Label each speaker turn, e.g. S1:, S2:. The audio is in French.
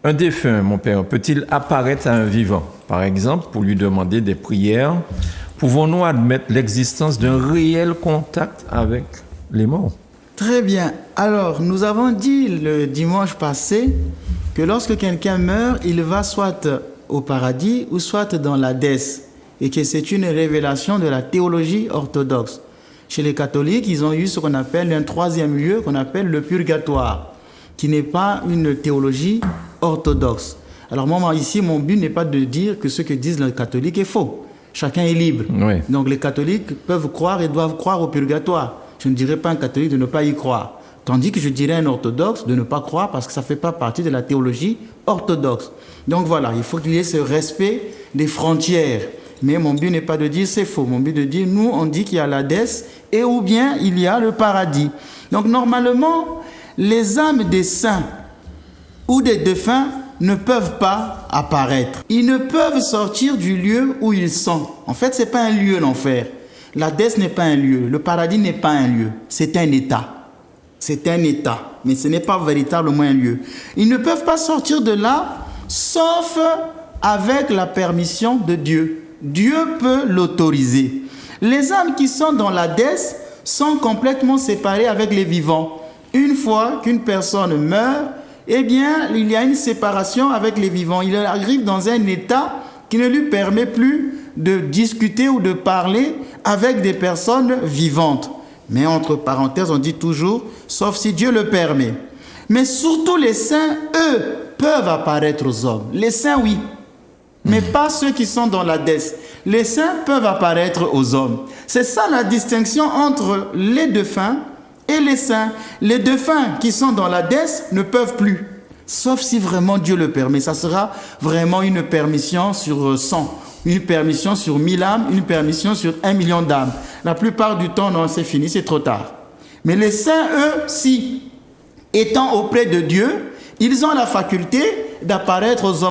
S1: Un défunt, mon père, peut-il apparaître à un vivant, par exemple, pour lui demander des prières? Pouvons-nous admettre l'existence d'un réel contact avec les morts?
S2: Très bien. Alors, nous avons dit le dimanche passé que lorsque quelqu'un meurt, il va soit au paradis ou soit dans l'Hadès, et que c'est une révélation de la théologie orthodoxe. Chez les catholiques, ils ont eu ce qu'on appelle un troisième lieu, qu'on appelle le purgatoire, qui n'est pas une théologie orthodoxe. Alors moi, ici, mon but n'est pas de dire que ce que disent les catholiques est faux. Chacun est libre.
S1: Oui.
S2: Donc les catholiques peuvent croire et doivent croire au purgatoire. Je ne dirais pas à un catholique de ne pas y croire. Tandis que je dirais à un orthodoxe de ne pas croire parce que ça ne fait pas partie de la théologie orthodoxe. Donc voilà, il faut qu'il y ait ce respect des frontières. Mais mon but n'est pas de dire c'est faux. Mon but est de dire, nous, on dit qu'il y a l'Hadès et ou bien il y a le paradis. Donc normalement, les âmes des saints ou des défunts ne peuvent pas apparaître. Ils ne peuvent sortir du lieu où ils sont. En fait, ce n'est pas un lieu, l'enfer. L'Hadès n'est pas un lieu. Le paradis n'est pas un lieu. C'est un état. C'est un état. Mais ce n'est pas véritablement un lieu. Ils ne peuvent pas sortir de là, sauf avec la permission de Dieu. Dieu peut l'autoriser. Les âmes qui sont dans l'Hadès sont complètement séparées avec les vivants. Une fois qu'une personne meurt, eh bien, il y a une séparation avec les vivants. Il arrive dans un état qui ne lui permet plus de discuter ou de parler avec des personnes vivantes. Mais entre parenthèses, on dit toujours, sauf si Dieu le permet. Mais surtout les saints, eux, peuvent apparaître aux hommes. Les saints, oui. Mais pas ceux qui sont dans l'Hadès. Les saints peuvent apparaître aux hommes. C'est ça la distinction entre les défunts et les saints. Les défunts qui sont dans l'Hadès ne peuvent plus. Sauf si vraiment Dieu le permet. Ça sera vraiment une permission sur 100. Une permission sur 1000 âmes, une permission sur 1 million d'âmes. La plupart du temps, non, c'est fini, c'est trop tard. Mais les saints, eux, si, étant auprès de Dieu, ils ont la faculté d'apparaître aux hommes.